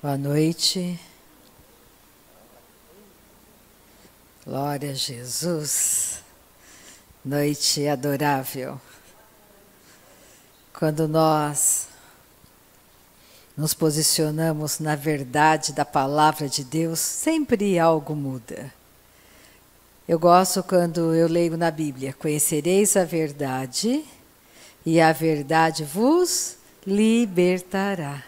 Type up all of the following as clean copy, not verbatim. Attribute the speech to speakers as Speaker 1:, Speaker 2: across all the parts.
Speaker 1: Boa noite. Glória a Jesus. Noite adorável. Quando nós nos posicionamos na verdade da palavra de Deus, sempre algo muda. Eu gosto quando eu leio na Bíblia: conhecereis a verdade e a verdade vos libertará.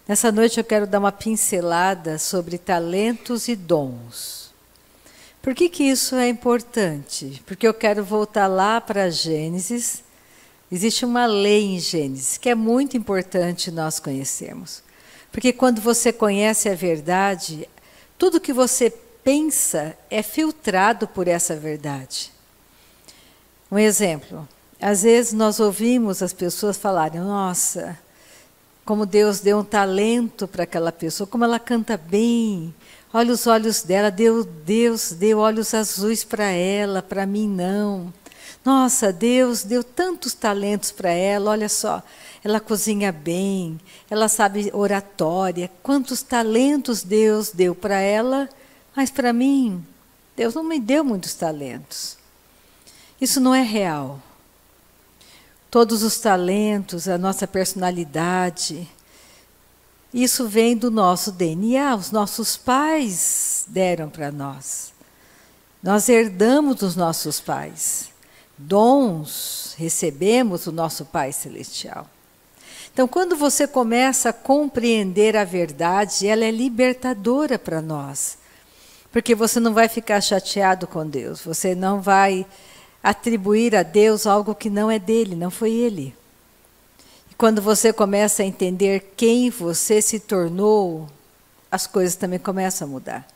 Speaker 1: Nessa noite eu quero dar uma pincelada sobre talentos e dons. Por que isso é importante? Porque eu quero voltar lá para Gênesis. Existe uma lei em Gênesis que é muito importante nós conhecermos. Porque quando você conhece a verdade, tudo que você pensa é filtrado por essa verdade. Um exemplo, às vezes nós ouvimos as pessoas falarem: nossa, como Deus deu um talento para aquela pessoa, como ela canta bem, olha os olhos dela, Deus deu olhos azuis para ela, para mim não. Nossa, Deus deu tantos talentos para ela, olha só, ela cozinha bem, ela sabe oratória, quantos talentos Deus deu para ela, mas para mim, Deus não me deu muitos talentos. Isso não é real. Todos os talentos, a nossa personalidade, isso vem do nosso DNA, os nossos pais deram para nós. Nós herdamos dos nossos pais. Dons recebemos do nosso Pai Celestial. Então, quando você começa a compreender a verdade, ela é libertadora para nós. Porque você não vai ficar chateado com Deus, você não vai atribuir a Deus algo que não é dele, não foi ele. E quando você começa a entender quem você se tornou, as coisas também começam a mudar.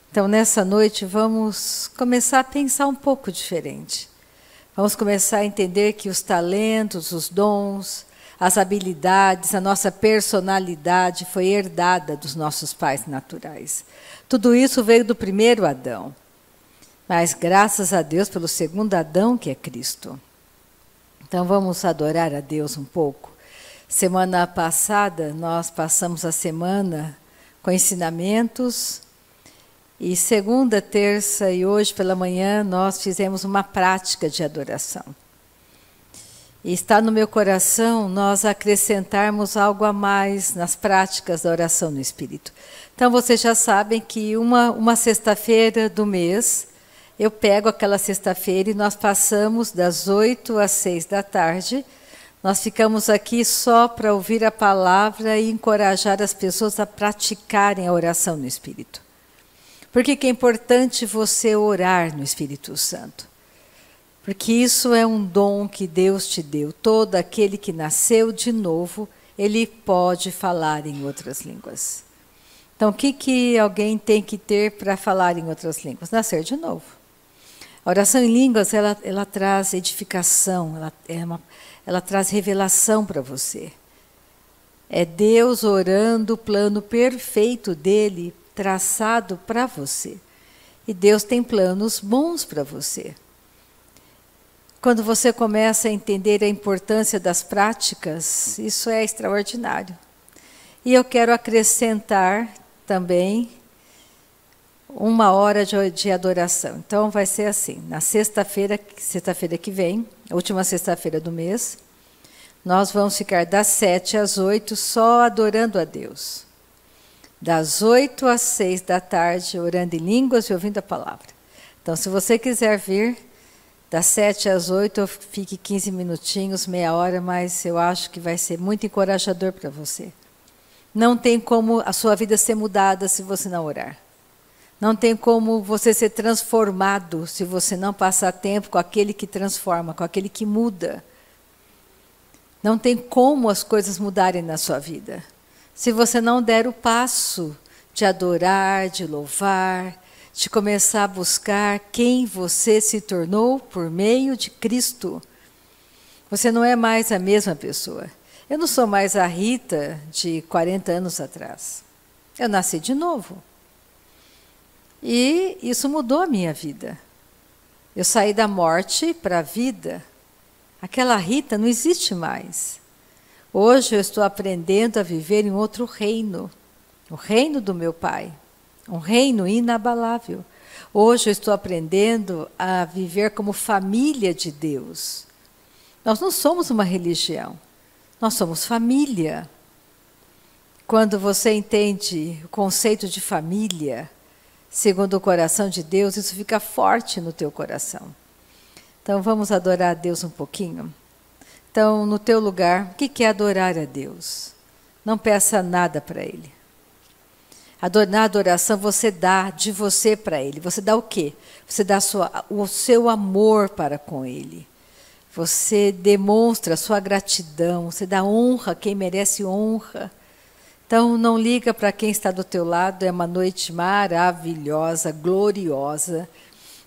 Speaker 1: Então, nessa noite, vamos começar a pensar um pouco diferente. Vamos começar a entender que os talentos, os dons, as habilidades, a nossa personalidade foi herdada dos nossos pais naturais. Tudo isso veio do primeiro Adão. Mas graças a Deus pelo segundo Adão, que é Cristo. Então vamos adorar a Deus um pouco. Semana passada nós passamos a semana com ensinamentos. E segunda, terça e hoje pela manhã nós fizemos uma prática de adoração. E está no meu coração nós acrescentarmos algo a mais nas práticas da oração no Espírito. Então vocês já sabem que uma sexta-feira do mês, eu pego aquela sexta-feira e nós passamos das 8 às 6 da tarde. Nós ficamos aqui só para ouvir a palavra e encorajar as pessoas a praticarem a oração no Espírito. Por que é importante você orar no Espírito Santo? Porque isso é um dom que Deus te deu. Todo aquele que nasceu de novo, ele pode falar em outras línguas. Então, o que alguém tem que ter para falar em outras línguas? Nascer de novo. A oração em línguas, ela traz edificação, ela traz revelação para você. É Deus orando o plano perfeito dele, traçado para você. E Deus tem planos bons para você. Quando você começa a entender a importância das práticas, isso é extraordinário. E eu quero acrescentar também 1 hora de adoração. Então vai ser assim, na sexta-feira que vem, a última sexta-feira do mês, nós vamos ficar das 7 às 8 só adorando a Deus. Das 8 às 6 da tarde, orando em línguas e ouvindo a palavra. Então, se você quiser vir, das 7 às 8, eu fique 15 minutinhos, meia hora, mas eu acho que vai ser muito encorajador para você. Não tem como a sua vida ser mudada se você não orar. Não tem como você ser transformado se você não passar tempo com aquele que transforma, com aquele que muda. Não tem como as coisas mudarem na sua vida se você não der o passo de adorar, de louvar, de começar a buscar quem você se tornou por meio de Cristo. Você não é mais a mesma pessoa. Eu não sou mais a Rita de 40 anos atrás. Eu nasci de novo. E isso mudou a minha vida. Eu saí da morte para a vida. Aquela Rita não existe mais. Hoje eu estou aprendendo a viver em outro reino. o reino do meu Pai, um reino inabalável. Hoje eu estou aprendendo a viver como família de Deus. Nós não somos uma religião, nós somos família. Quando você entende o conceito de família, segundo o coração de Deus, isso fica forte no teu coração. Então vamos adorar a Deus um pouquinho? Então, no teu lugar, o que é adorar a Deus? Não peça nada para Ele. Na adoração você dá de você para Ele. Você dá o quê? Você dá o seu amor para com Ele. Você demonstra a sua gratidão, você dá honra a quem merece honra. Então não liga para quem está do teu lado, é uma noite maravilhosa, gloriosa.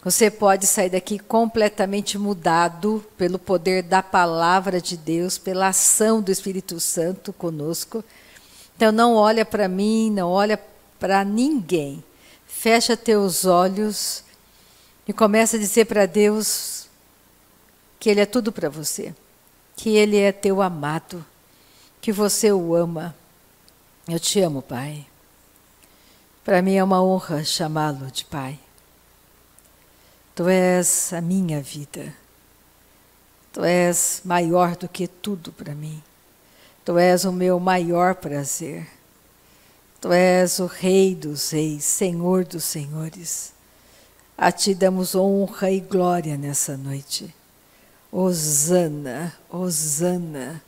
Speaker 1: Você pode sair daqui completamente mudado pelo poder da palavra de Deus, pela ação do Espírito Santo conosco. Então não olha para mim, não olha para ninguém. Fecha teus olhos e começa a dizer para Deus que Ele é tudo para você, que Ele é teu amado, que você o ama. Eu te amo, Pai. Para mim é uma honra chamá-lo de Pai. Tu és a minha vida. Tu és maior do que tudo para mim. Tu és o meu maior prazer. Tu és o Rei dos Reis, Senhor dos Senhores. A Ti damos honra e glória nessa noite. Hosana, Hosana.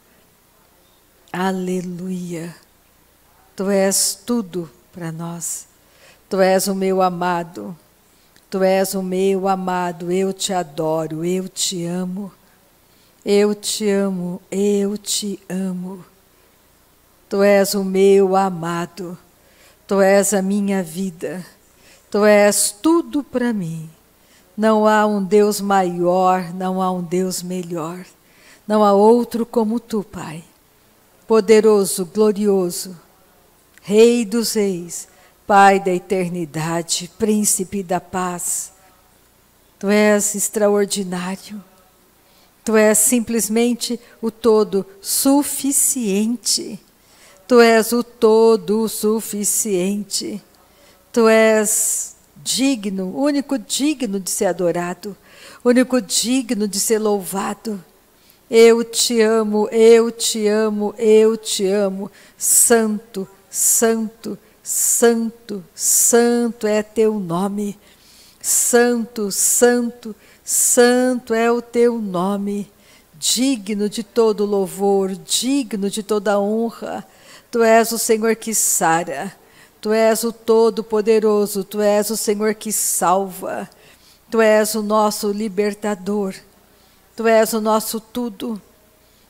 Speaker 1: Aleluia. Tu és tudo para nós. Tu és o meu amado. Tu és o meu amado. Eu te adoro. Eu te amo. Eu te amo. Eu te amo. Tu és o meu amado. Tu és a minha vida. Tu és tudo para mim. Não há um Deus maior, não há um Deus melhor. Não há outro como Tu, Pai. Poderoso, glorioso, Rei dos Reis, Pai da eternidade, Príncipe da paz. Tu és extraordinário. Tu és simplesmente o todo suficiente. Tu és o todo suficiente. Tu és digno, único digno de ser adorado, único digno de ser louvado. Eu te amo, eu te amo, eu te amo. Santo, santo, santo, santo é teu nome. Santo, santo, santo é o teu nome. Digno de todo louvor, digno de toda honra. Tu és o Senhor que sara. Tu és o Todo-Poderoso. Tu és o Senhor que salva. Tu és o nosso libertador. Tu és o nosso tudo.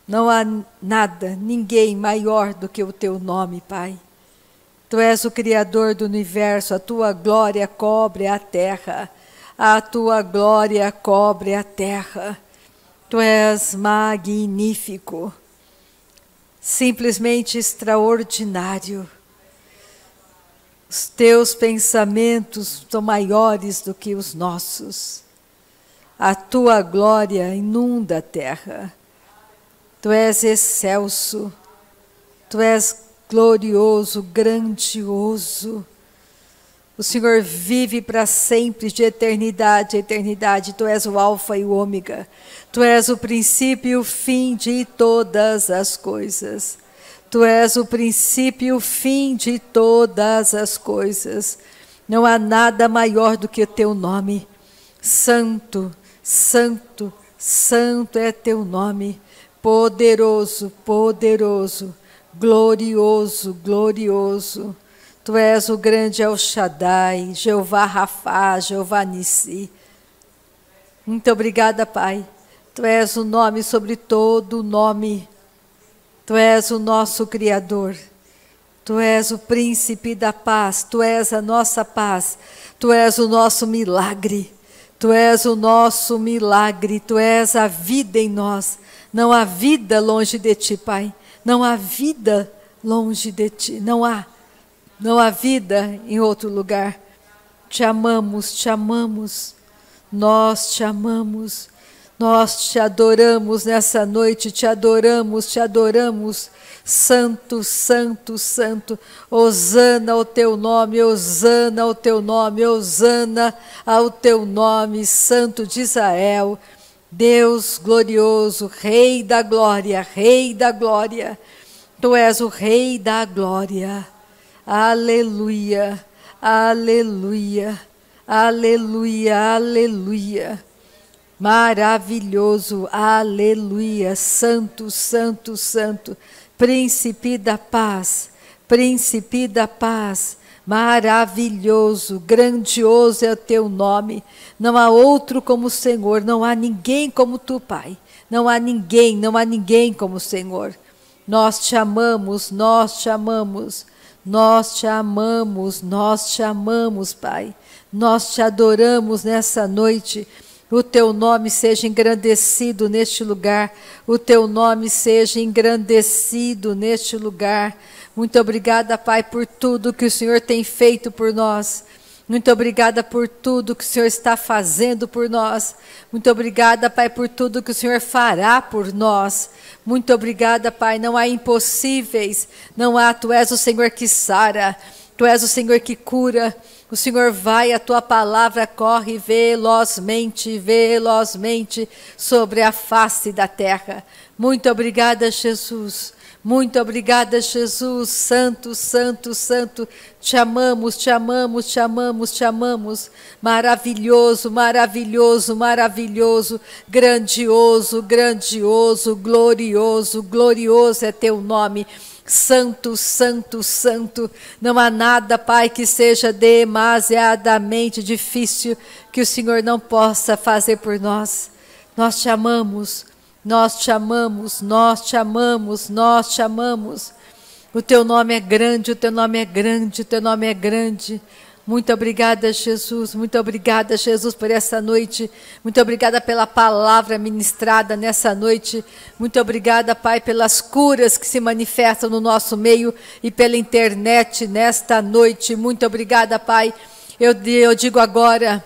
Speaker 1: Não há nada, ninguém maior do que o teu nome, Pai. Tu és o Criador do universo, a tua glória cobre a terra. A tua glória cobre a terra. Tu és magnífico, simplesmente extraordinário. Os teus pensamentos são maiores do que os nossos. A tua glória inunda a terra. Tu és excelso, tu és glorioso, grandioso. O Senhor vive para sempre, de eternidade a eternidade. Tu és o alfa e o ômega. Tu és o princípio e o fim de todas as coisas. Tu és o princípio e o fim de todas as coisas. Não há nada maior do que o teu nome. Santo, santo, santo é teu nome. Poderoso, poderoso, glorioso, glorioso. Tu és o grande El Shaddai, Jeová Rafá, Jeová Nissi. Muito obrigada, Pai. Tu és o nome sobre todo o nome. Tu és o nosso Criador. Tu és o príncipe da paz. Tu és a nossa paz. Tu és o nosso milagre. Tu és o nosso milagre. Tu és a vida em nós. Não há vida longe de Ti, Pai. Não há vida longe de Ti. Não há. Não há vida em outro lugar. Te amamos, te amamos. Nós te amamos. Nós te adoramos nessa noite, te adoramos, te adoramos. Santo, santo, santo, hosana ao teu nome, hosana ao teu nome, hosana ao teu nome, Santo de Israel, Deus glorioso, Rei da glória, Rei da glória, tu és o Rei da glória, aleluia, aleluia, aleluia, aleluia. Maravilhoso, aleluia, santo, santo, santo, príncipe da paz, maravilhoso, grandioso é o teu nome, não há outro como o Senhor, não há ninguém como tu, Pai, não há ninguém como o Senhor. Nós te amamos, nós te amamos, nós te amamos, nós te amamos, Pai, nós te adoramos nessa noite. O teu nome seja engrandecido neste lugar, o teu nome seja engrandecido neste lugar. Muito obrigada, Pai, por tudo que o Senhor tem feito por nós. Muito obrigada por tudo que o Senhor está fazendo por nós. Muito obrigada, Pai, por tudo que o Senhor fará por nós. Muito obrigada, Pai, não há impossíveis, não há, tu és o Senhor que sara, tu és o Senhor que cura. O Senhor vai, a tua palavra corre velozmente, velozmente sobre a face da terra. Muito obrigada, Jesus. Muito obrigada, Jesus. Santo, santo, santo. Te amamos, te amamos, te amamos, te amamos. Maravilhoso, maravilhoso, maravilhoso. Grandioso, grandioso, glorioso, glorioso é teu nome. Santo, santo, santo, não há nada, Pai, que seja demasiadamente difícil que o Senhor não possa fazer por nós. Nós te amamos, nós te amamos, nós te amamos, nós te amamos. O teu nome é grande, o teu nome é grande, o teu nome é grande. Muito obrigada, Jesus, por essa noite. Muito obrigada pela palavra ministrada nessa noite. Muito obrigada, Pai, pelas curas que se manifestam no nosso meio e pela internet nesta noite. Muito obrigada, Pai. Eu digo agora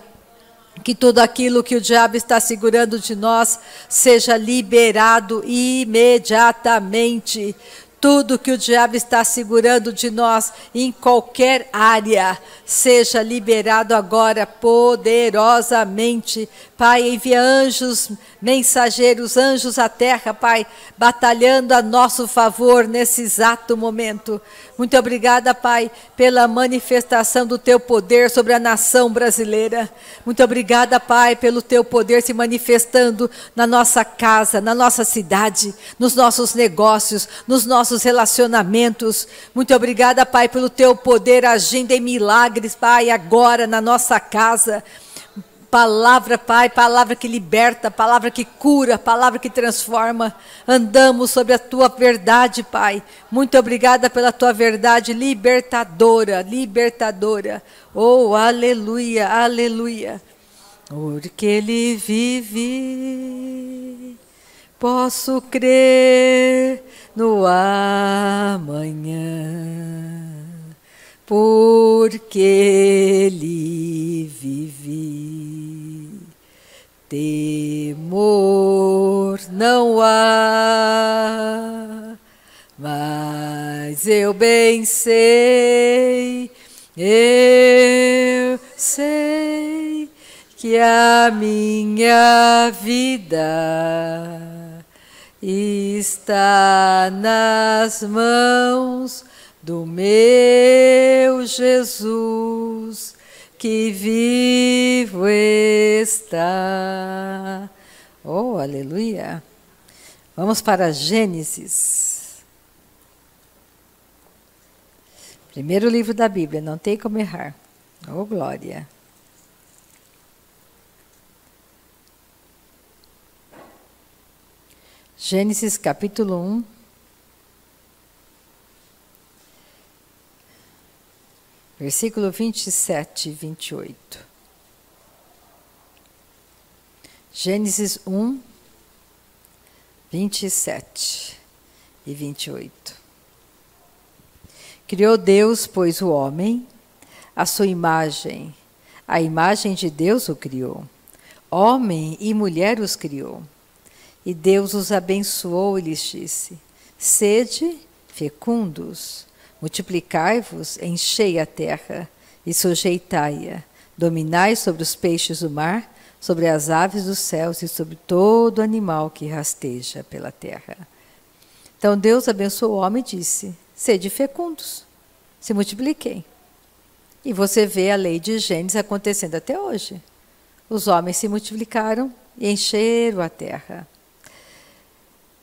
Speaker 1: que tudo aquilo que o diabo está segurando de nós seja liberado imediatamente. Tudo que o diabo está segurando de nós em qualquer área, seja liberado agora poderosamente. Pai, envia anjos, mensageiros, anjos à terra, Pai, batalhando a nosso favor nesse exato momento. Muito obrigada, Pai, pela manifestação do teu poder sobre a nação brasileira. Muito obrigada, Pai, pelo teu poder se manifestando na nossa casa, na nossa cidade, nos nossos negócios, nos nossos relacionamentos. Muito obrigada, Pai, pelo teu poder agindo em milagres, Pai, agora na nossa casa. Palavra, Pai, palavra que liberta, palavra que cura, palavra que transforma. Andamos sobre a tua verdade, Pai. Muito obrigada pela tua verdade libertadora, libertadora. Oh, aleluia, aleluia. Porque Ele vive, posso crer no amanhã. Porque Ele vive, temor não há, mas eu bem sei que a minha vida está nas mãos do meu Jesus, que vivo está. Oh, aleluia! Vamos para Gênesis. Primeiro livro da Bíblia, não tem como errar. Oh, glória! Gênesis capítulo 1. Versículo 27 e 28. Gênesis 1, 27 e 28. Criou Deus, pois, o homem, à sua imagem. A imagem de Deus o criou. Homem e mulher os criou. E Deus os abençoou e lhes disse: sede fecundos, multiplicai-vos, enchei a terra e sujeitai-a, dominai sobre os peixes do mar, sobre as aves dos céus e sobre todo animal que rasteja pela terra. Então Deus abençoou o homem e disse: sede fecundos, se multipliquem. E você vê a lei de Gênesis acontecendo até hoje. Os homens se multiplicaram e encheram a terra.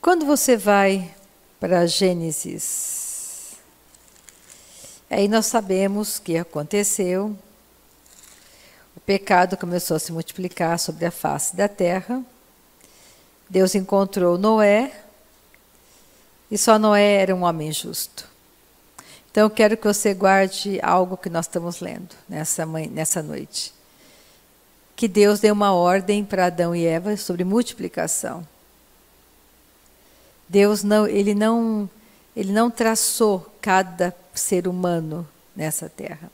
Speaker 1: Quando você vai para Gênesis, aí nós sabemos que aconteceu. O pecado começou a se multiplicar sobre a face da terra. Deus encontrou Noé, e só Noé era um homem justo. Então eu quero que você guarde algo que nós estamos lendo nessa noite. Que Deus deu uma ordem para Adão e Eva sobre multiplicação. Deus ele não traçou cada ser humano nessa terra.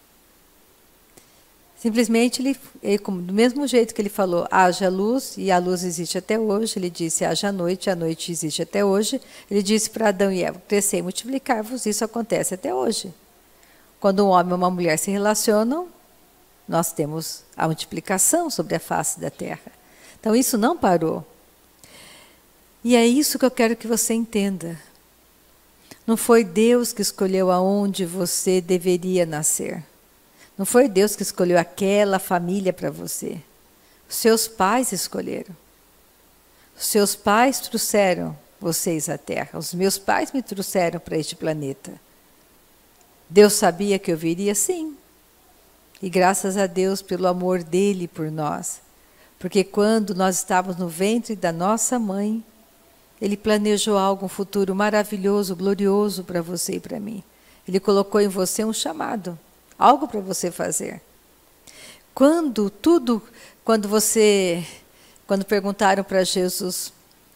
Speaker 1: Simplesmente, ele, do mesmo jeito que ele falou, haja luz, e a luz existe até hoje, ele disse, haja noite, a noite existe até hoje. Ele disse para Adão e Eva, crescer e multiplicar-vos, isso acontece até hoje. Quando um homem e uma mulher se relacionam, nós temos a multiplicação sobre a face da terra. Então, isso não parou. E é isso que eu quero que você entenda. Não foi Deus que escolheu aonde você deveria nascer. Não foi Deus que escolheu aquela família para você. Os seus pais escolheram. Os seus pais trouxeram vocês à Terra. Os meus pais me trouxeram para este planeta. Deus sabia que eu viria? Sim. E graças a Deus pelo amor dele por nós. Porque quando nós estávamos no ventre da nossa mãe, ele planejou algo, um futuro maravilhoso, glorioso para você e para mim. Ele colocou em você um chamado, algo para você fazer. Quando perguntaram para Jesus,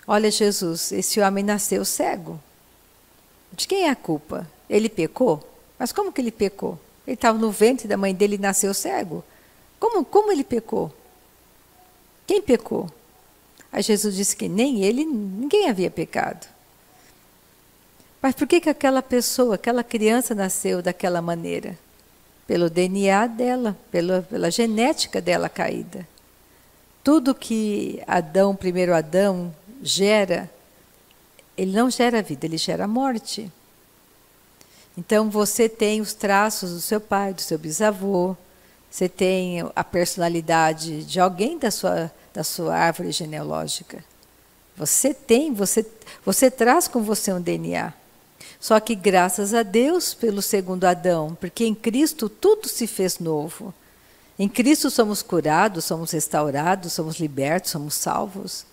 Speaker 1: olha Jesus, esse homem nasceu cego. De quem é a culpa? Ele pecou? Mas como que ele pecou? Ele estava no ventre da mãe dele e nasceu cego. Como ele pecou? Quem pecou? Aí Jesus disse que nem ele, ninguém havia pecado. Mas por que aquela pessoa, aquela criança nasceu daquela maneira? Pelo DNA dela, pela genética dela caída. Tudo que primeiro Adão, gera, ele não gera vida, ele gera morte. Então você tem os traços do seu pai, do seu bisavô, você tem a personalidade de alguém da sua árvore genealógica. Você traz com você um DNA. Só que graças a Deus pelo segundo Adão, porque em Cristo tudo se fez novo. Em Cristo somos curados, somos restaurados, somos libertos, somos salvos.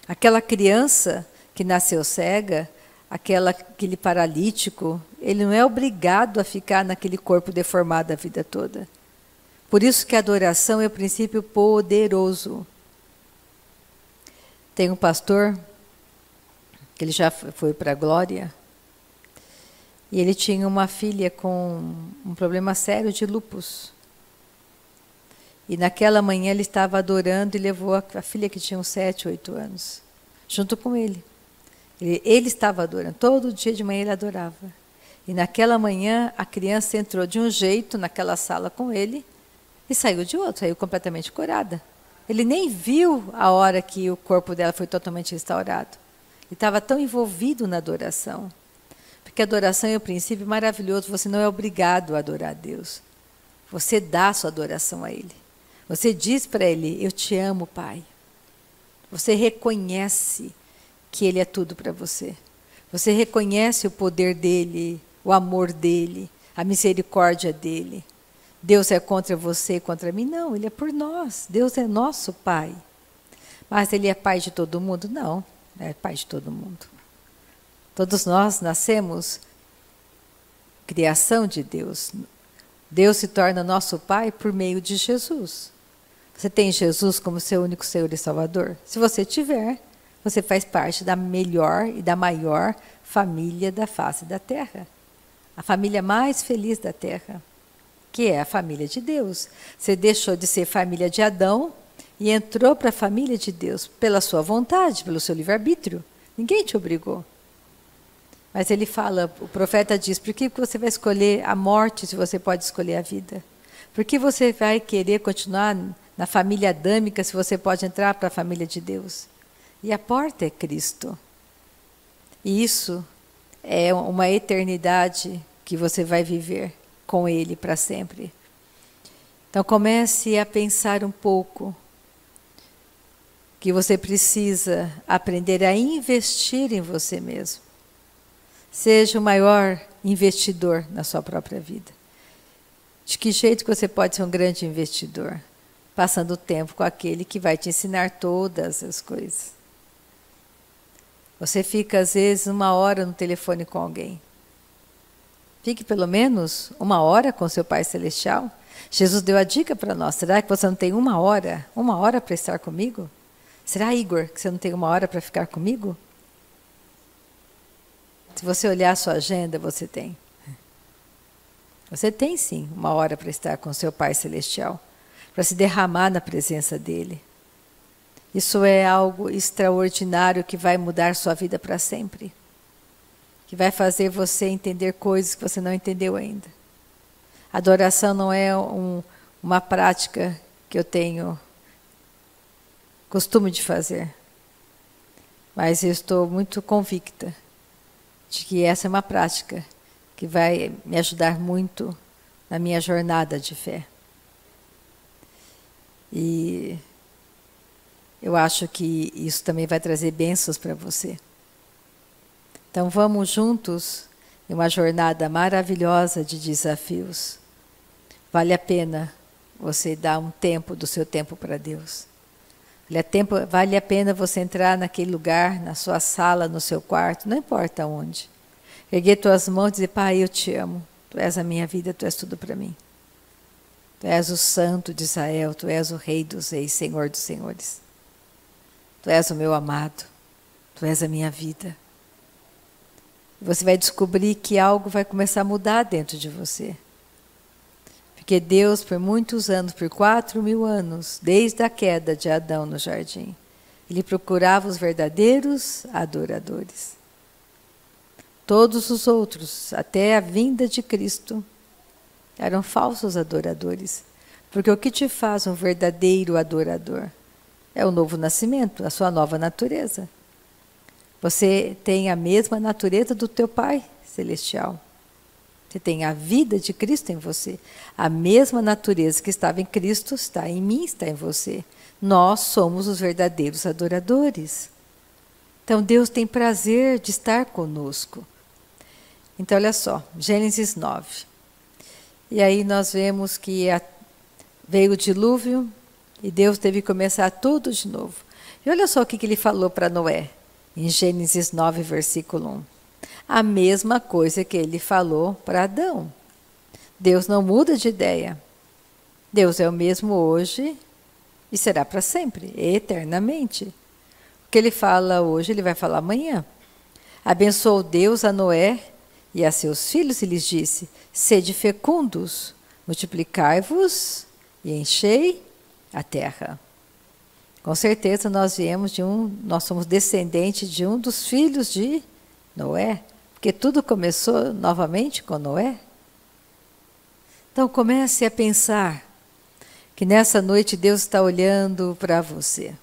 Speaker 1: Aquela criança que nasceu cega, aquele paralítico, ele não é obrigado a ficar naquele corpo deformado a vida toda. Por isso que a adoração é um princípio poderoso. Tem um pastor, que ele já foi para a glória, e ele tinha uma filha com um problema sério de lúpus. E naquela manhã ele estava adorando e levou a filha que tinha uns 7, 8 anos, junto com ele. Ele estava adorando, todo dia de manhã ele adorava. E naquela manhã a criança entrou de um jeito naquela sala com ele e saiu de outro, saiu completamente curada. Ele nem viu a hora que o corpo dela foi totalmente restaurado. Ele estava tão envolvido na adoração. Porque a adoração é um princípio maravilhoso, você não é obrigado a adorar a Deus. Você dá a sua adoração a Ele. Você diz para Ele, eu te amo, Pai. Você reconhece que Ele é tudo para você. Você reconhece o poder dEle, o amor dEle, a misericórdia dEle. Deus é contra você e contra mim? Não, Ele é por nós. Deus é nosso Pai. Mas Ele é Pai de todo mundo? Não, não é Pai de todo mundo. Todos nós nascemos criação de Deus. Deus se torna nosso Pai por meio de Jesus. Você tem Jesus como seu único Senhor e Salvador? Se você tiver, você faz parte da melhor e da maior família da face da terra. A família mais feliz da terra, que é a família de Deus. Você deixou de ser família de Adão e entrou para a família de Deus pela sua vontade, pelo seu livre-arbítrio. Ninguém te obrigou. Mas ele fala, o profeta diz, por que você vai escolher a morte se você pode escolher a vida? Por que você vai querer continuar na família adâmica se você pode entrar para a família de Deus? E a porta é Cristo. E isso é uma eternidade que você vai viver com Ele para sempre. Então comece a pensar um pouco que você precisa aprender a investir em você mesmo. Seja o maior investidor na sua própria vida. De que jeito que você pode ser um grande investidor? Passando tempo com aquele que vai te ensinar todas as coisas. Você fica, às vezes, 1 hora no telefone com alguém. Fique pelo menos 1 hora com seu Pai Celestial. Jesus deu a dica para nós. Será que você não tem 1 hora? 1 hora para estar comigo? Será, Igor, que você não tem 1 hora para ficar comigo? Se você olhar a sua agenda, você tem. Você tem sim 1 hora para estar com seu Pai Celestial, para se derramar na presença dEle. Isso é algo extraordinário que vai mudar sua vida para sempre. Que vai fazer você entender coisas que você não entendeu ainda. Adoração não é uma prática que eu tenho costume de fazer. Mas eu estou muito convicta de que essa é uma prática que vai me ajudar muito na minha jornada de fé. E eu acho que isso também vai trazer bênçãos para você. Então vamos juntos em uma jornada maravilhosa de desafios. Vale a pena você dar um tempo do seu tempo para Deus. Vale a pena você entrar naquele lugar, na sua sala, no seu quarto, não importa onde. Erguer tuas mãos e dizer, Pai, eu te amo. Tu és a minha vida, Tu és tudo para mim. Tu és o Santo de Israel, Tu és o Rei dos Reis, Senhor dos Senhores. Tu és o meu amado, Tu és a minha vida. Você vai descobrir que algo vai começar a mudar dentro de você. Porque Deus, por muitos anos, por 4.000 anos, desde a queda de Adão no jardim, Ele procurava os verdadeiros adoradores. Todos os outros, até a vinda de Cristo, eram falsos adoradores. Porque o que te faz um verdadeiro adorador é o novo nascimento, a sua nova natureza. Você tem a mesma natureza do teu Pai Celestial. Você tem a vida de Cristo em você. A mesma natureza que estava em Cristo está em mim, está em você. Nós somos os verdadeiros adoradores. Então Deus tem prazer de estar conosco. Então olha só, Gênesis 9. E aí nós vemos que veio o dilúvio e Deus teve que começar tudo de novo. E olha só o que Ele falou para Noé, em Gênesis 9, versículo 1. A mesma coisa que Ele falou para Adão. Deus não muda de ideia. Deus é o mesmo hoje e será para sempre, eternamente. O que Ele fala hoje, Ele vai falar amanhã. Abençoou Deus a Noé e a seus filhos e lhes disse, sede fecundos, multiplicai-vos e enchei a terra. Com certeza nós somos descendentes de um dos filhos de Noé, porque tudo começou novamente com Noé. Então comece a pensar que nessa noite Deus está olhando para você.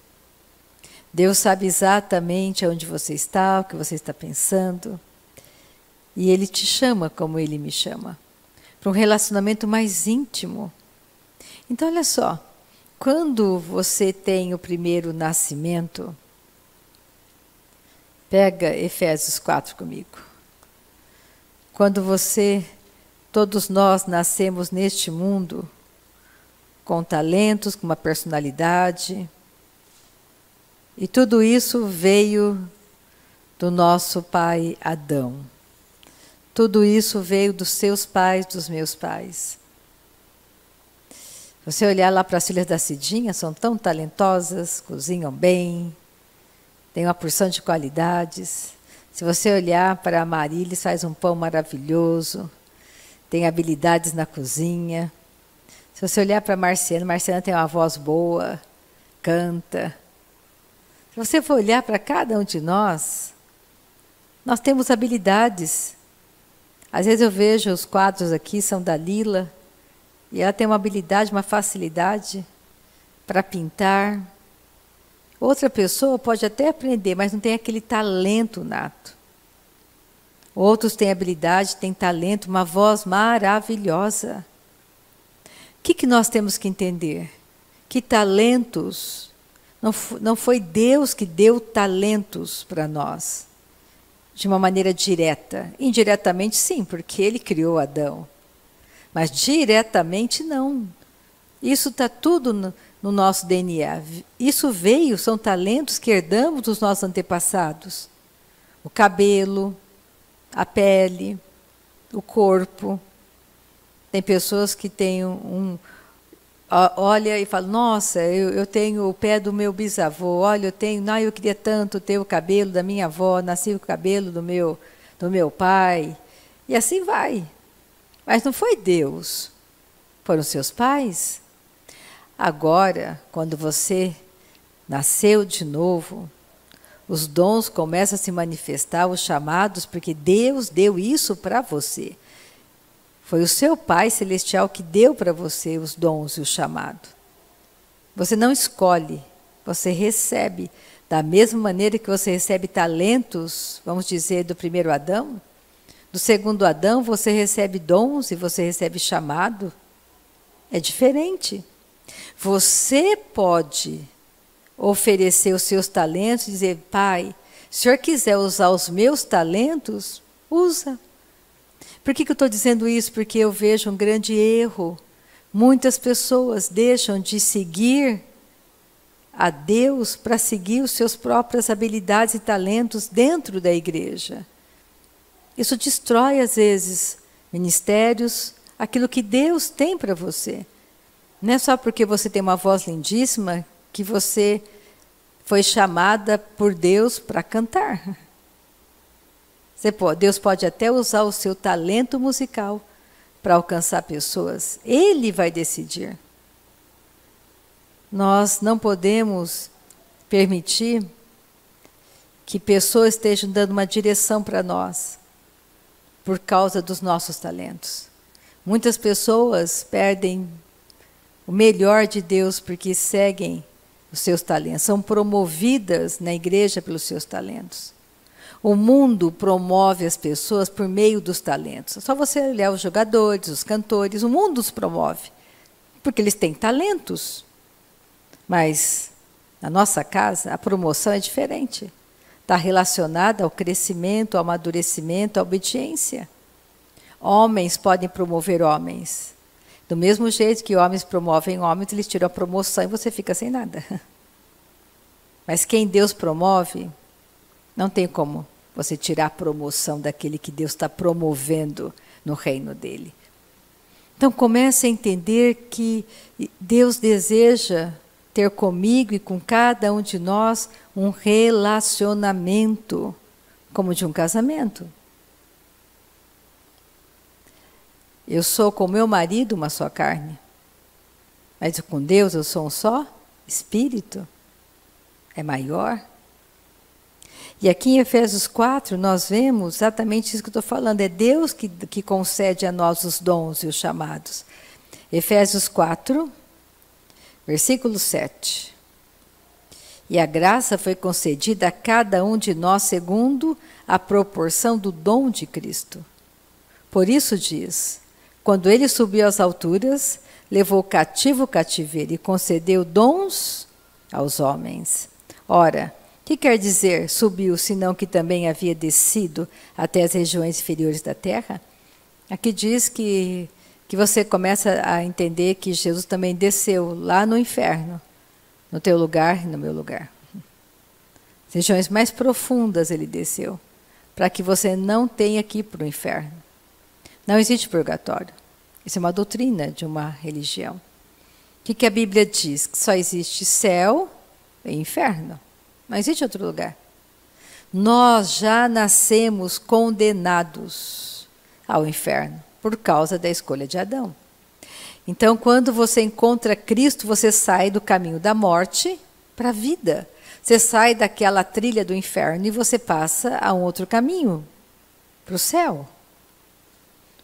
Speaker 1: Deus sabe exatamente onde você está, o que você está pensando. E Ele te chama como Ele me chama, para um relacionamento mais íntimo. Então olha só, quando você tem o primeiro nascimento, pega Efésios 4 comigo. Quando todos nós nascemos neste mundo, com talentos, com uma personalidade, e tudo isso veio do nosso pai Adão. Tudo isso veio dos seus pais, dos meus pais. Você olhar lá para as filhas da Cidinha, são tão talentosas, cozinham bem, têm uma porção de qualidades. Se você olhar para a Marilis, faz um pão maravilhoso, tem habilidades na cozinha. Se você olhar para a Marciana tem uma voz boa, canta. Se você for olhar para cada um de nós temos habilidades. Às vezes eu vejo os quadros aqui, são da Lila, e ela tem uma habilidade, uma facilidade para pintar. Outra pessoa pode até aprender, mas não tem aquele talento nato. Outros têm habilidade, têm talento, uma voz maravilhosa. O que nós temos que entender? Que talentos, não foi Deus que deu talentos para nós, de uma maneira direta. Indiretamente sim, porque Ele criou Adão. Mas diretamente não. Isso está tudo no nosso DNA. Isso veio, são talentos que herdamos dos nossos antepassados. O cabelo, a pele, o corpo. Tem pessoas que têm olha e fala, nossa, eu tenho o pé do meu bisavô, olha, eu queria tanto ter o cabelo da minha avó, nasci com o cabelo do meu pai, e assim vai. Mas não foi Deus, foram seus pais. Agora, quando você nasceu de novo, os dons começam a se manifestar, os chamados, porque Deus deu isso para você. Foi o seu Pai Celestial que deu para você os dons e o chamado. Você não escolhe, você recebe. Da mesma maneira que você recebe talentos, vamos dizer, do primeiro Adão, do segundo Adão você recebe dons e você recebe chamado. É diferente. Você pode oferecer os seus talentos e dizer, Pai, se o Senhor quiser usar os meus talentos, usa. Por que eu estou dizendo isso? Porque eu vejo um grande erro. Muitas pessoas deixam de seguir a Deus para seguir as suas próprias habilidades e talentos dentro da igreja. Isso destrói, às vezes, ministérios, aquilo que Deus tem para você. Não é só porque você tem uma voz lindíssima que você foi chamada por Deus para cantar. Deus pode até usar o seu talento musical para alcançar pessoas. Ele vai decidir. Nós não podemos permitir que pessoas estejam dando uma direção para nós por causa dos nossos talentos. Muitas pessoas perdem o melhor de Deus porque seguem os seus talentos. São promovidas na igreja pelos seus talentos. O mundo promove as pessoas por meio dos talentos. É só você olhar os jogadores, os cantores, o mundo os promove, porque eles têm talentos. Mas na nossa casa a promoção é diferente. Está relacionada ao crescimento, ao amadurecimento, à obediência. Homens podem promover homens. Do mesmo jeito que homens promovem homens, eles tiram a promoção e você fica sem nada. Mas quem Deus promove, não tem como você tirar a promoção daquele que Deus está promovendo no reino dele. Então comece a entender que Deus deseja ter comigo e com cada um de nós um relacionamento, como de um casamento. Eu sou com meu marido uma só carne, mas com Deus eu sou um só espírito, é maior. E aqui em Efésios 4 nós vemos exatamente isso que eu estou falando, é Deus que concede a nós os dons e os chamados. Efésios 4, versículo 7. E a graça foi concedida a cada um de nós segundo a proporção do dom de Cristo. Por isso diz, quando ele subiu às alturas, levou cativo o cativeiro e concedeu dons aos homens. Ora, o que quer dizer subiu, senão que também havia descido até as regiões inferiores da terra? Aqui diz que você começa a entender que Jesus também desceu lá no inferno, no teu lugar e no meu lugar. As regiões mais profundas ele desceu, para que você não tenha que ir para o inferno. Não existe purgatório. Isso é uma doutrina de uma religião. O que a Bíblia diz? Que só existe céu e inferno. Não existe outro lugar. Nós já nascemos condenados ao inferno por causa da escolha de Adão. Então, quando você encontra Cristo, você sai do caminho da morte para a vida. Você sai daquela trilha do inferno e você passa a um outro caminho, para o céu.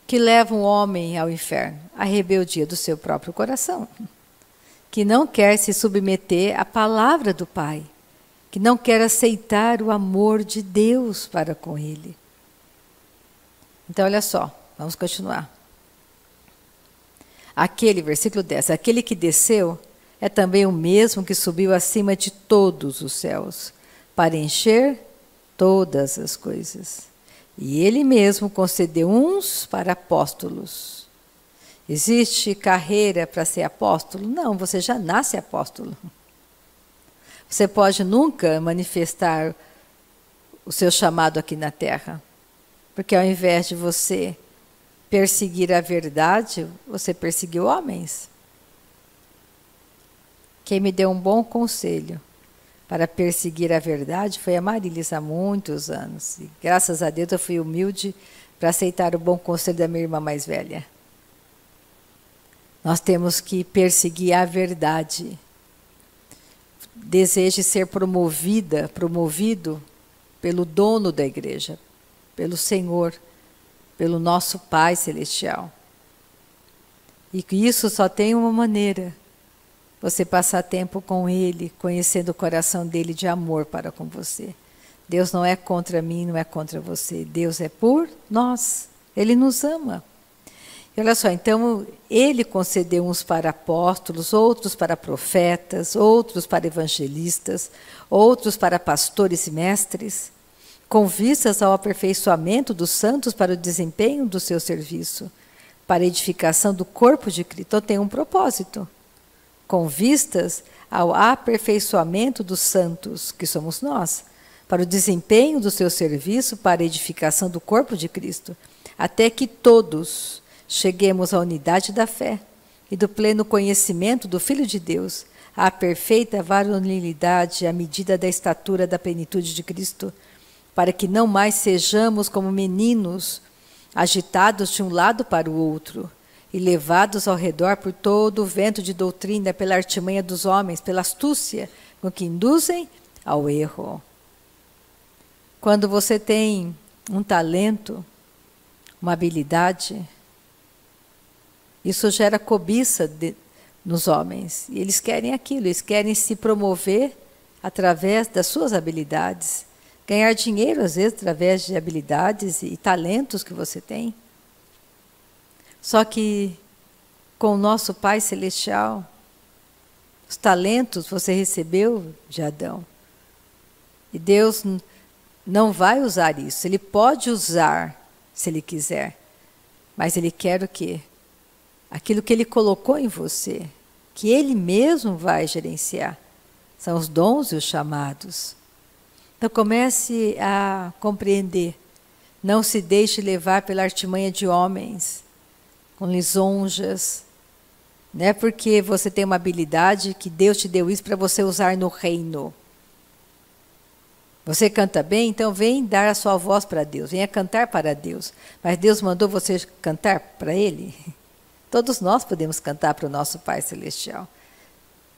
Speaker 1: Que leva um homem ao inferno? A rebeldia do seu próprio coração. Que não quer se submeter à palavra do Pai. Que não quer aceitar o amor de Deus para com ele. Então, olha só, vamos continuar. Aquele, versículo 10, aquele que desceu é também o mesmo que subiu acima de todos os céus, para encher todas as coisas. E ele mesmo concedeu uns para apóstolos. Existe carreira para ser apóstolo? Não, você já nasce apóstolo. Você pode nunca manifestar o seu chamado aqui na terra, porque ao invés de você perseguir a verdade, você perseguiu homens. Quem me deu um bom conselho para perseguir a verdade foi a Marilis há muitos anos. E graças a Deus eu fui humilde para aceitar o bom conselho da minha irmã mais velha. Nós temos que perseguir a verdade. Deseje ser promovido pelo dono da igreja, pelo Senhor, pelo nosso Pai Celestial. E que isso só tem uma maneira: você passar tempo com Ele, conhecendo o coração dEle de amor para com você. Deus não é contra mim, não é contra você. Deus é por nós. Ele nos ama. E olha só, então, Ele concedeu uns para apóstolos, outros para profetas, outros para evangelistas, outros para pastores e mestres, com vistas ao aperfeiçoamento dos santos para o desempenho do seu serviço, para a edificação do corpo de Cristo. Então, tem um propósito. Com vistas ao aperfeiçoamento dos santos, que somos nós, para o desempenho do seu serviço, para a edificação do corpo de Cristo, até que todos cheguemos à unidade da fé e do pleno conhecimento do Filho de Deus, à perfeita varonilidade, à medida da estatura da plenitude de Cristo, para que não mais sejamos como meninos, agitados de um lado para o outro, e levados ao redor por todo o vento de doutrina, pela artimanha dos homens, pela astúcia com que induzem ao erro. Quando você tem um talento, uma habilidade, isso gera cobiça nos homens. E eles querem aquilo, eles querem se promover através das suas habilidades. Ganhar dinheiro, às vezes, através de habilidades e talentos que você tem. Só que, com o nosso Pai Celestial, os talentos você recebeu de Adão. E Deus não vai usar isso. Ele pode usar, se Ele quiser. Mas Ele quer o quê? Aquilo que Ele colocou em você, que Ele mesmo vai gerenciar. São os dons e os chamados. Então comece a compreender. Não se deixe levar pela artimanha de homens, com lisonjas. Não é porque você tem uma habilidade que Deus te deu isso para você usar no reino. Você canta bem, então vem dar a sua voz para Deus, venha cantar para Deus. Mas Deus mandou você cantar para Ele? Todos nós podemos cantar para o nosso Pai Celestial.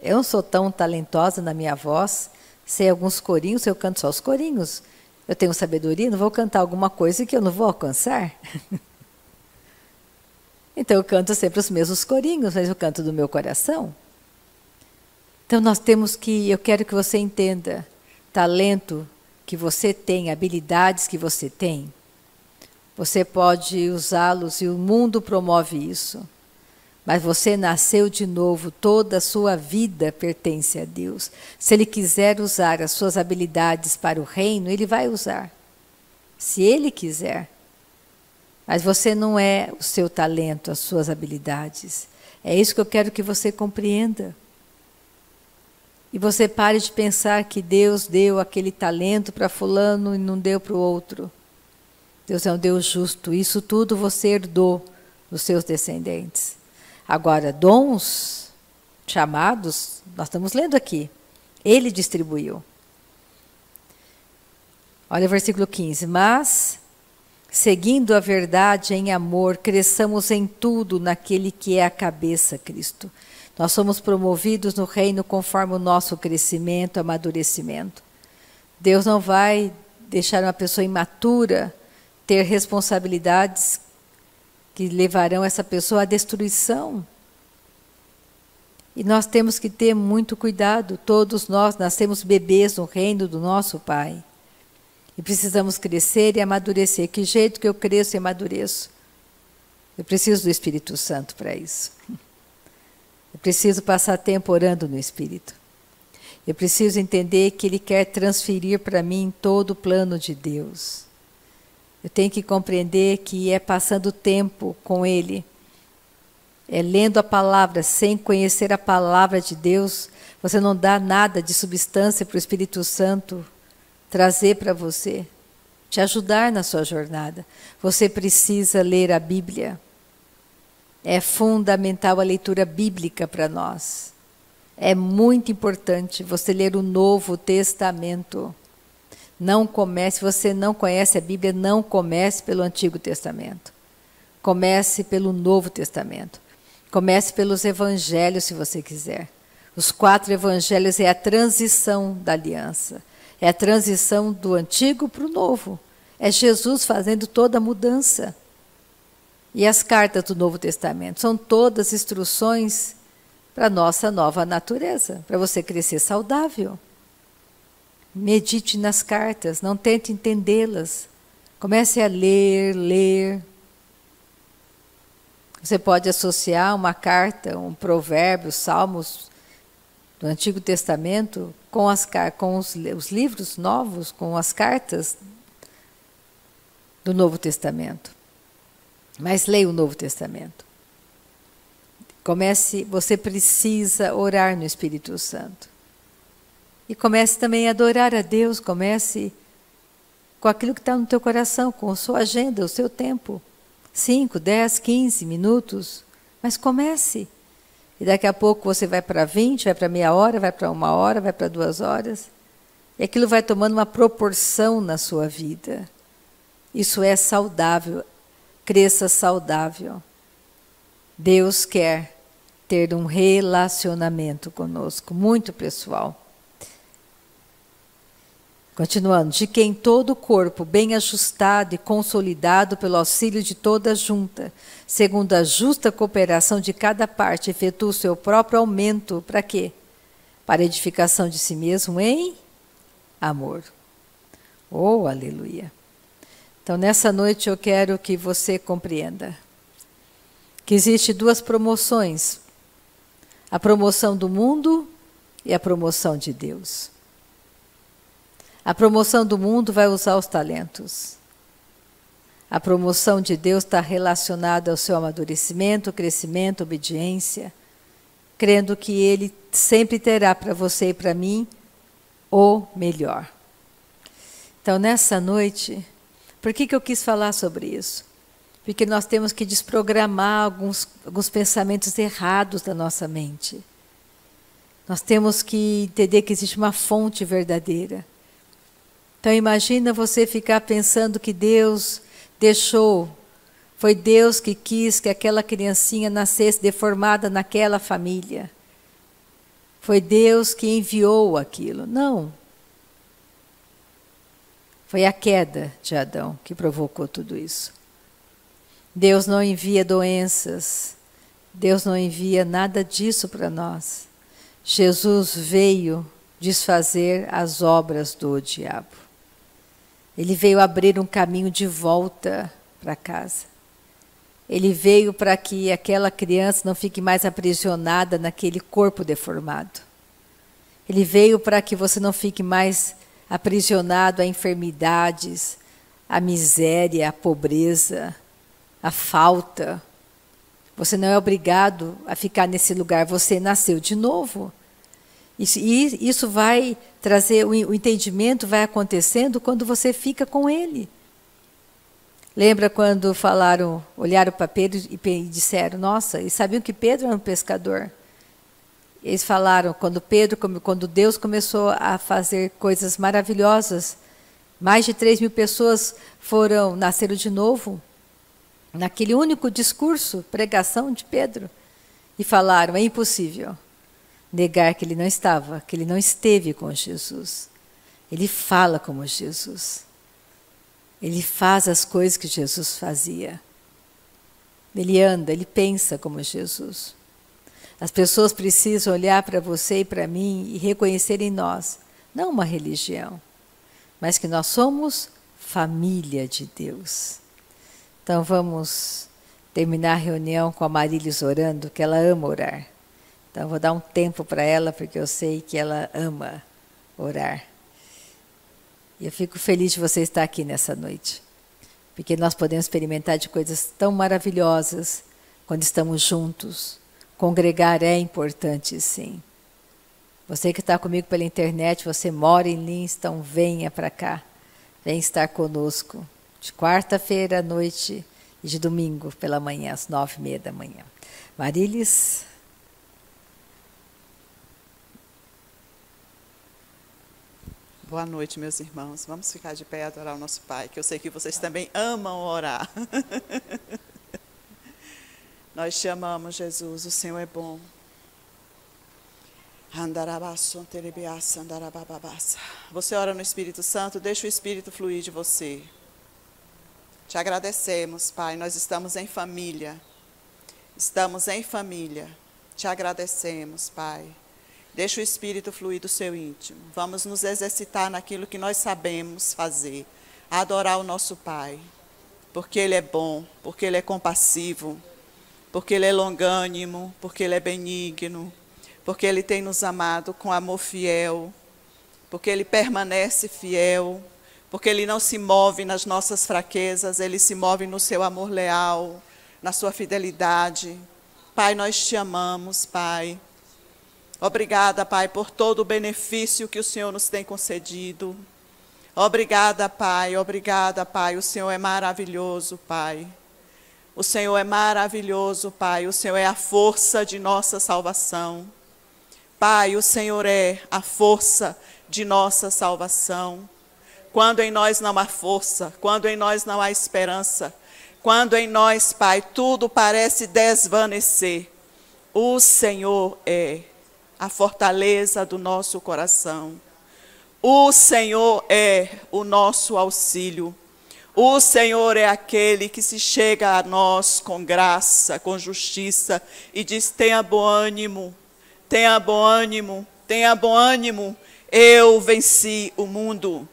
Speaker 1: Eu não sou tão talentosa na minha voz, sei alguns corinhos, eu canto só os corinhos. Eu tenho sabedoria, não vou cantar alguma coisa que eu não vou alcançar. Então eu canto sempre os mesmos corinhos, mas eu canto do meu coração. Então nós temos que, eu quero que você entenda, talento que você tem, habilidades que você tem, você pode usá-los e o mundo promove isso. Mas você nasceu de novo, toda a sua vida pertence a Deus. Se Ele quiser usar as suas habilidades para o reino, Ele vai usar. Se Ele quiser. Mas você não é o seu talento, as suas habilidades. É isso que eu quero que você compreenda. E você pare de pensar que Deus deu aquele talento para fulano e não deu para o outro. Deus é um Deus justo. Isso tudo você herdou dos seus descendentes. Agora, dons, chamados, nós estamos lendo aqui. Ele distribuiu. Olha o versículo 15. Mas, seguindo a verdade em amor, cresçamos em tudo naquele que é a cabeça, Cristo. Nós somos promovidos no reino conforme o nosso crescimento, amadurecimento. Deus não vai deixar uma pessoa imatura ter responsabilidades que levarão essa pessoa à destruição. E nós temos que ter muito cuidado. Todos nós nascemos bebês no reino do nosso Pai. E precisamos crescer e amadurecer. Que jeito que eu cresço e amadureço? Eu preciso do Espírito Santo para isso. Eu preciso passar tempo orando no Espírito. Eu preciso entender que Ele quer transferir para mim todo o plano de Deus. Eu tenho que compreender que é passando tempo com Ele, é lendo a palavra, sem conhecer a palavra de Deus, você não dá nada de substância para o Espírito Santo trazer para você, te ajudar na sua jornada. Você precisa ler a Bíblia. É fundamental a leitura bíblica para nós. É muito importante você ler o Novo Testamento. Não comece, se você não conhece a Bíblia, não comece pelo Antigo Testamento. Comece pelo Novo Testamento. Comece pelos Evangelhos, se você quiser. Os 4 Evangelhos é a transição da aliança. É a transição do Antigo para o Novo. É Jesus fazendo toda a mudança. E as cartas do Novo Testamento são todas instruções para a nossa nova natureza, para você crescer saudável. Medite nas cartas, não tente entendê-las. Comece a ler. Você pode associar uma carta, um provérbio, salmos do Antigo Testamento com os livros novos, com as cartas do Novo Testamento. Mas leia o Novo Testamento. Você precisa orar no Espírito Santo. E comece também a adorar a Deus, comece com aquilo que está no teu coração, com a sua agenda, o seu tempo. 5, 10, 15 minutos, mas comece. E daqui a pouco você vai para 20, vai para meia hora, vai para 1 hora, vai para 2 horas. E aquilo vai tomando uma proporção na sua vida. Isso é saudável, cresça saudável. Deus quer ter um relacionamento conosco, muito pessoal. Continuando, de quem todo o corpo, bem ajustado e consolidado pelo auxílio de toda a junta, segundo a justa cooperação de cada parte, efetua o seu próprio aumento, para quê? Para a edificação de si mesmo em amor. Oh, aleluia! Então, nessa noite eu quero que você compreenda que existe 2 promoções, a promoção do mundo e a promoção de Deus. A promoção do mundo vai usar os talentos. A promoção de Deus está relacionada ao seu amadurecimento, crescimento, obediência, crendo que Ele sempre terá para você e para mim o melhor. Então, nessa noite, por que eu quis falar sobre isso? Porque nós temos que desprogramar alguns pensamentos errados da nossa mente. Nós temos que entender que existe uma fonte verdadeira. Então imagina você ficar pensando que Deus deixou, foi Deus que quis que aquela criancinha nascesse deformada naquela família. Foi Deus que enviou aquilo. Não. Foi a queda de Adão que provocou tudo isso. Deus não envia doenças, Deus não envia nada disso para nós. Jesus veio desfazer as obras do diabo. Ele veio abrir um caminho de volta para casa. Ele veio para que aquela criança não fique mais aprisionada naquele corpo deformado. Ele veio para que você não fique mais aprisionado a enfermidades, a miséria, a pobreza, a falta. Você não é obrigado a ficar nesse lugar, você nasceu de novo. Isso vai trazer, o entendimento vai acontecendo quando você fica com Ele. Lembra quando olharam para Pedro e disseram, nossa, e sabiam que Pedro era um pescador? Eles falaram, quando Deus começou a fazer coisas maravilhosas, mais de 3.000 pessoas nasceram de novo, naquele único discurso, pregação de Pedro. e falaram: é impossível negar que ele não estava, que ele não esteve com Jesus. Ele fala como Jesus. Ele faz as coisas que Jesus fazia. Ele anda, ele pensa como Jesus. As pessoas precisam olhar para você e para mim e reconhecer em nós, não uma religião, mas que nós somos família de Deus. Então vamos terminar a reunião com a Marílis orando, que ela ama orar. Então vou dar um tempo para ela, porque eu sei que ela ama orar. E eu fico feliz de você estar aqui nessa noite, porque nós podemos experimentar de coisas tão maravilhosas quando estamos juntos. Congregar é importante, sim. Você que está comigo pela internet, você mora em Lins, então venha para cá. Vem estar conosco de quarta-feira à noite e de domingo pela manhã, às 9h30 da manhã. Marílis?
Speaker 2: Boa noite, meus irmãos. Vamos ficar de pé e adorar o nosso Pai, que eu sei que vocês também amam orar. Nós te amamos, Jesus, o Senhor é bom. Você ora no Espírito Santo, deixa o Espírito fluir de você. Te agradecemos, Pai, nós estamos em família. Estamos em família. Te agradecemos, Pai. Deixa o Espírito fluir do seu íntimo. Vamos nos exercitar naquilo que nós sabemos fazer. Adorar o nosso Pai. Porque Ele é bom, porque Ele é compassivo, porque Ele é longânimo, porque Ele é benigno, porque Ele tem nos amado com amor fiel, porque Ele permanece fiel, porque Ele não se move nas nossas fraquezas, Ele se move no seu amor leal, na sua fidelidade. Pai, nós te amamos, Pai. Obrigada, Pai, por todo o benefício que o Senhor nos tem concedido. Obrigada, Pai, obrigada, Pai. O Senhor é maravilhoso, Pai. O Senhor é maravilhoso, Pai. O Senhor é a força de nossa salvação. Pai, o Senhor é a força de nossa salvação. Quando em nós não há força, quando em nós não há esperança, quando em nós, Pai, tudo parece desvanecer, o Senhor é a fortaleza do nosso coração. O Senhor é o nosso auxílio. O Senhor é aquele que se chega a nós com graça, com justiça e diz: tenha bom ânimo, tenha bom ânimo, tenha bom ânimo. Eu venci o mundo.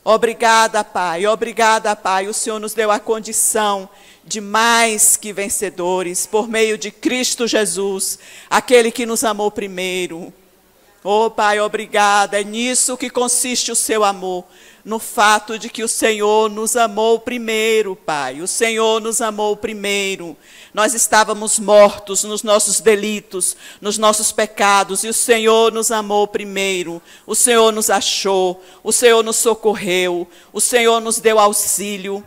Speaker 2: Obrigada, Pai, obrigada, Pai. O Senhor nos deu a condição de mais que vencedores, por meio de Cristo Jesus, aquele que nos amou primeiro. Oh, Pai, obrigada. É nisso que consiste o seu amor, no fato de que o Senhor nos amou primeiro, Pai. O Senhor nos amou primeiro. Nós estávamos mortos nos nossos delitos, nos nossos pecados, e o Senhor nos amou primeiro. O Senhor nos achou, o Senhor nos socorreu, o Senhor nos deu auxílio.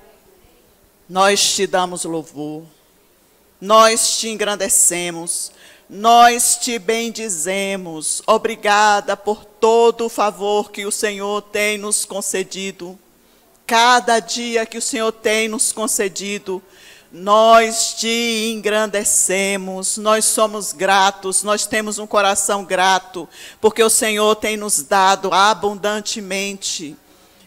Speaker 2: Nós te damos louvor, nós te engrandecemos, nós te bendizemos. Obrigada por todo o favor que o Senhor tem nos concedido. Cada dia que o Senhor tem nos concedido, nós te engrandecemos, nós somos gratos, nós temos um coração grato, porque o Senhor tem nos dado abundantemente.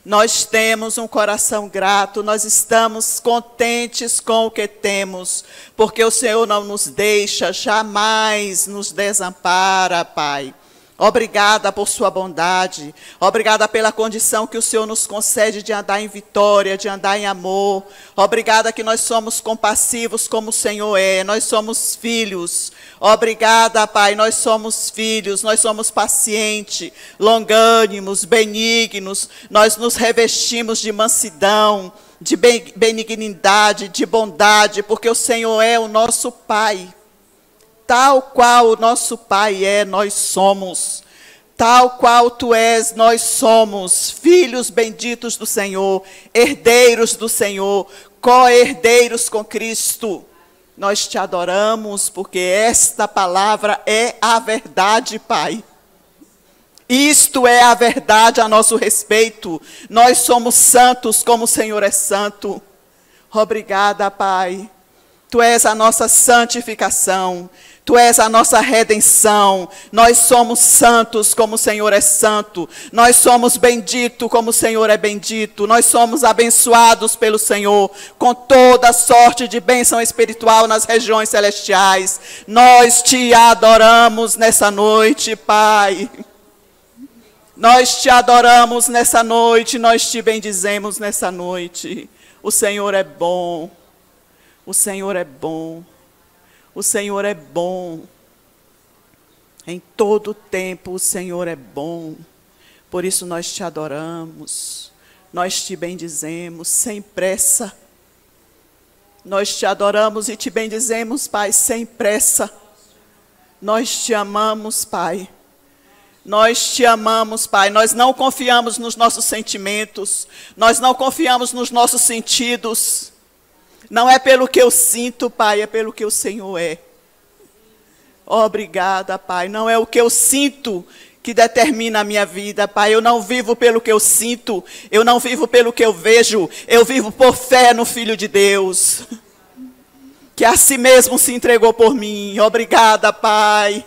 Speaker 2: Nós temos um coração grato, nós estamos contentes com o que temos, porque o Senhor não nos deixa, jamais nos desampara, Pai. Obrigada por sua bondade, obrigada pela condição que o Senhor nos concede de andar em vitória, de andar em amor. Obrigada que nós somos compassivos como o Senhor é, nós somos filhos. Obrigada, Pai, nós somos filhos, nós somos pacientes, longânimos, benignos. Nós nos revestimos de mansidão, de benignidade, de bondade, porque o Senhor é o nosso Pai. Tal qual o nosso Pai é, nós somos. Tal qual Tu és, nós somos filhos benditos do Senhor, herdeiros do Senhor, co-herdeiros com Cristo. Nós te adoramos porque esta palavra é a verdade, Pai. Isto é a verdade a nosso respeito. Nós somos santos como o Senhor é santo. Obrigada, Pai. Tu és a nossa santificação. Tu és a nossa redenção. Nós somos santos como o Senhor é santo. Nós somos benditos como o Senhor é bendito. Nós somos abençoados pelo Senhor com toda sorte de bênção espiritual nas regiões celestiais. Nós te adoramos nessa noite, Pai. Nós te adoramos nessa noite, nós te bendizemos nessa noite. O Senhor é bom. O Senhor é bom. O Senhor é bom. Em todo tempo o Senhor é bom. Por isso nós te adoramos. Nós te bendizemos sem pressa. Nós te adoramos e te bendizemos, Pai, sem pressa. Nós te amamos, Pai. Nós te amamos, Pai. Nós não confiamos nos nossos sentimentos. Nós não confiamos nos nossos sentidos. Não é pelo que eu sinto, Pai, é pelo que o Senhor é. Obrigada, Pai. Não é o que eu sinto que determina a minha vida, Pai. Eu não vivo pelo que eu sinto. Eu não vivo pelo que eu vejo. Eu vivo por fé no Filho de Deus, que a si mesmo se entregou por mim. Obrigada, Pai.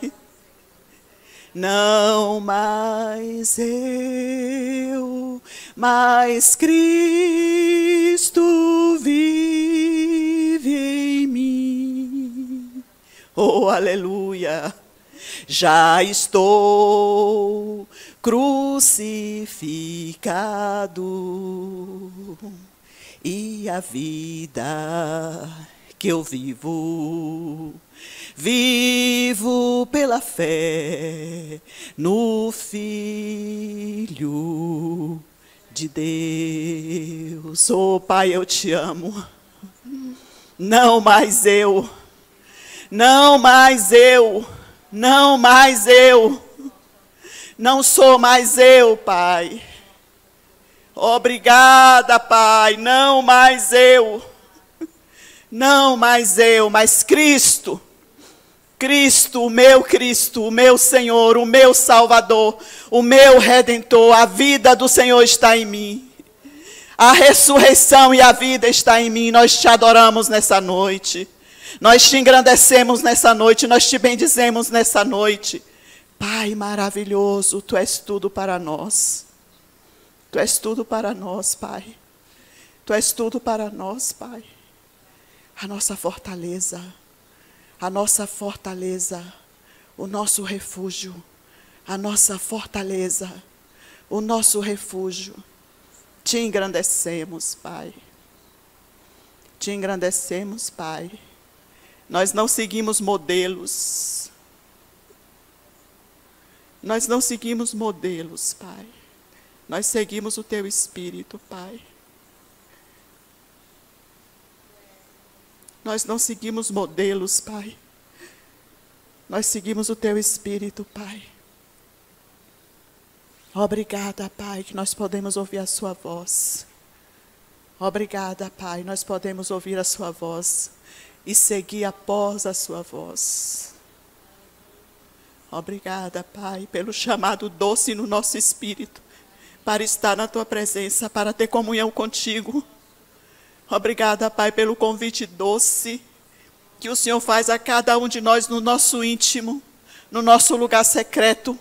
Speaker 2: Não mais eu, mas Cristo vive em mim. Oh, aleluia! Já estou crucificado e a vida que eu vivo pela fé no Filho de Deus. Oh, Pai, eu te amo. Não mais eu. Não mais eu. Não mais eu. Não sou mais eu, Pai. Obrigada, Pai. Não mais eu. Não mais eu, mas Cristo. Cristo, o meu Senhor, o meu Salvador, o meu Redentor. A vida do Senhor está em mim. A ressurreição e a vida está em mim. Nós te adoramos nessa noite. Nós te engrandecemos nessa noite. Nós te bendizemos nessa noite. Pai maravilhoso, Tu és tudo para nós. Tu és tudo para nós, Pai. Tu és tudo para nós, Pai. A nossa fortaleza. A nossa fortaleza, o nosso refúgio, a nossa fortaleza, o nosso refúgio. Te engrandecemos, Pai. Te engrandecemos, Pai. Nós não seguimos modelos. Nós não seguimos modelos, Pai. Nós seguimos o Teu Espírito, Pai. Nós não seguimos modelos, Pai. Nós seguimos o Teu Espírito, Pai. Obrigada, Pai, que nós podemos ouvir a Sua voz. Obrigada, Pai, nós podemos ouvir a Sua voz e seguir após a Sua voz. Obrigada, Pai, pelo chamado doce no nosso espírito, para estar na Tua presença, para ter comunhão contigo. Obrigada, Pai, pelo convite doce que o Senhor faz a cada um de nós no nosso íntimo, no nosso lugar secreto.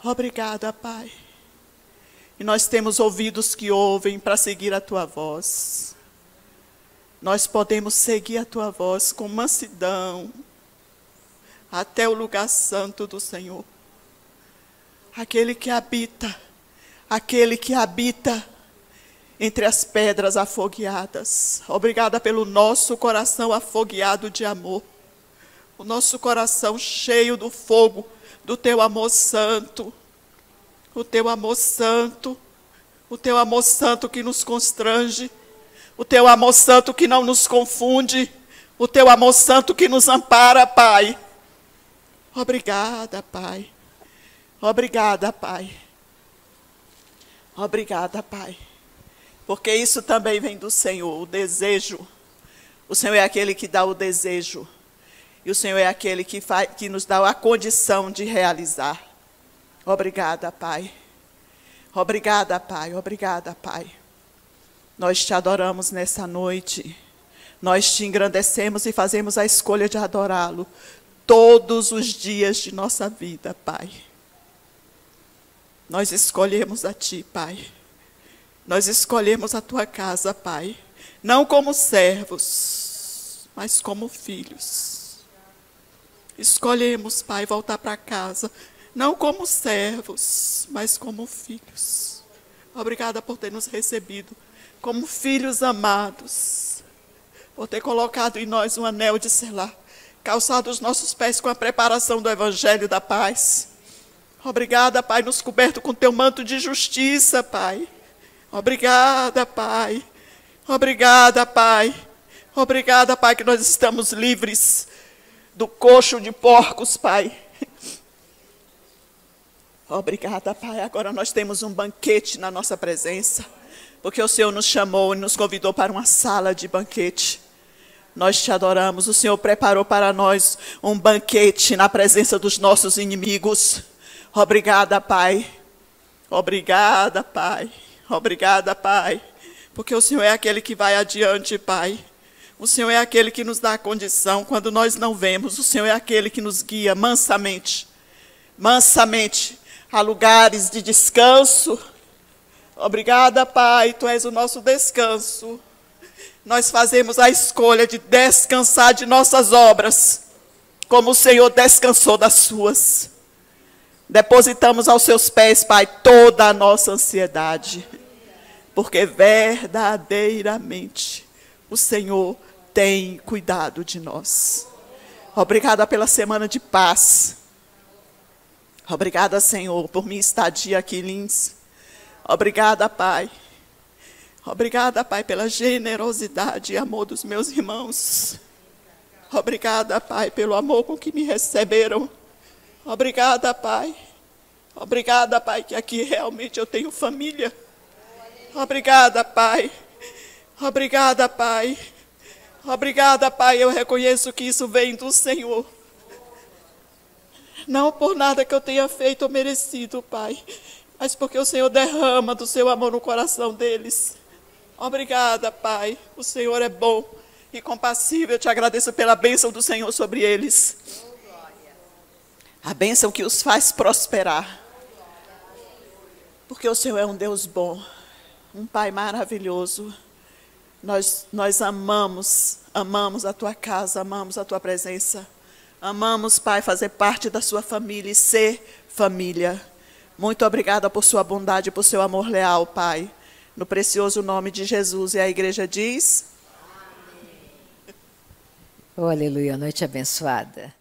Speaker 2: Obrigada, Pai. E nós temos ouvidos que ouvem para seguir a Tua voz. Nós podemos seguir a Tua voz com mansidão até o lugar santo do Senhor. Aquele que habita entre as pedras afogueadas. Obrigada pelo nosso coração afogueado de amor. O nosso coração cheio do fogo do Teu amor santo. O Teu amor santo. O Teu amor santo que nos constrange. O Teu amor santo que não nos confunde. O Teu amor santo que nos ampara, Pai. Obrigada, Pai. Obrigada, Pai. Obrigada, Pai. Porque isso também vem do Senhor, o desejo. O Senhor é aquele que dá o desejo. E o Senhor é aquele que nos dá a condição de realizar. Obrigada, Pai. Obrigada, Pai. Obrigada, Pai. Nós te adoramos nessa noite. Nós te engrandecemos e fazemos a escolha de adorá-lo todos os dias de nossa vida, Pai. Nós escolhemos a Ti, Pai. Nós escolhemos a Tua casa, Pai. Não como servos, mas como filhos. Escolhemos, Pai, voltar para casa. Não como servos, mas como filhos. Obrigada por ter nos recebido como filhos amados. Por ter colocado em nós um anel de selar. Calçado os nossos pés com a preparação do Evangelho da paz. Obrigada, Pai, nos coberto com teu manto de justiça, Pai. Obrigada, Pai. Obrigada, Pai. Obrigada, Pai, que nós estamos livres do coxo de porcos, Pai. Obrigada, Pai. Agora nós temos um banquete na nossa presença, porque o Senhor nos chamou e nos convidou para uma sala de banquete. Nós te adoramos. O Senhor preparou para nós um banquete na presença dos nossos inimigos. Obrigada, Pai. Obrigada, Pai. Obrigada, Pai. Porque o Senhor é aquele que vai adiante, Pai. O Senhor é aquele que nos dá a condição quando nós não vemos. O Senhor é aquele que nos guia mansamente. Mansamente a lugares de descanso. Obrigada, Pai. Tu és o nosso descanso. Nós fazemos a escolha de descansar de nossas obras, como o Senhor descansou das suas. Depositamos aos seus pés, Pai, toda a nossa ansiedade, porque verdadeiramente o Senhor tem cuidado de nós. Obrigada pela semana de paz. Obrigada, Senhor, por minha estadia aqui em Lins. Obrigada, Pai. Obrigada, Pai, pela generosidade e amor dos meus irmãos. Obrigada, Pai, pelo amor com que me receberam. Obrigada, Pai. Obrigada, Pai, que aqui realmente eu tenho família. Obrigada, Pai. Obrigada, Pai. Obrigada, Pai. Eu reconheço que isso vem do Senhor. Não por nada que eu tenha feito ou merecido, Pai, mas porque o Senhor derrama do seu amor no coração deles. Obrigada, Pai. O Senhor é bom e compassível. Eu te agradeço pela bênção do Senhor sobre eles. A bênção que os faz prosperar. Porque o Senhor é um Deus bom, um Pai maravilhoso. Nós amamos a Tua casa, amamos a Tua presença. Amamos, Pai, fazer parte da sua família e ser família. Muito obrigada por sua bondade e por seu amor leal, Pai. No precioso nome de Jesus. E a igreja diz...
Speaker 1: Oh, aleluia, noite abençoada.